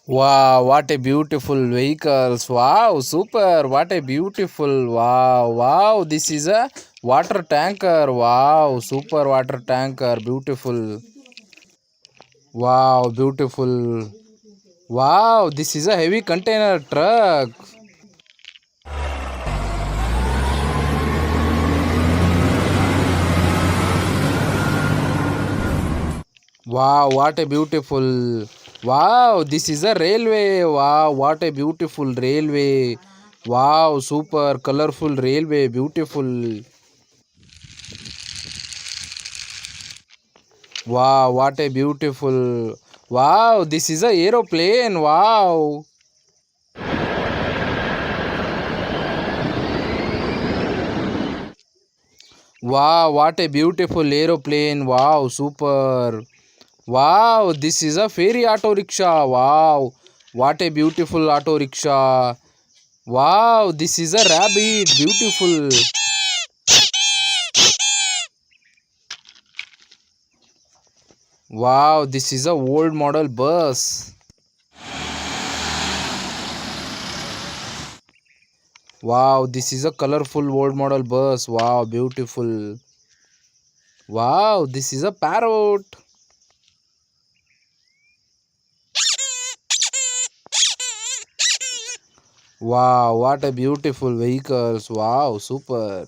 Wow, what a beautiful vehicles. Wow, super. What a beautiful. Wow, wow. This is a water tanker. Wow, super water tanker. Beautiful. Wow, beautiful. Wow, this is a heavy container truck. Wow, what a beautiful. Wow, this is a railway. Wow, what a beautiful railway. Wow, super colorful railway. Beautiful. Wow, what a beautiful. Wow, this is a aeroplane. Wow. Wow, what a beautiful aeroplane. Wow, super. Wow, this is a ferry auto rickshaw. Wow, what a beautiful auto rickshaw. Wow, this is a rabbit. Beautiful. Wow, this is a old model bus. Wow, this is a colorful old model bus. Wow, beautiful. Wow, this is a parrot. Wow, what a beautiful vehicles. Wow, super.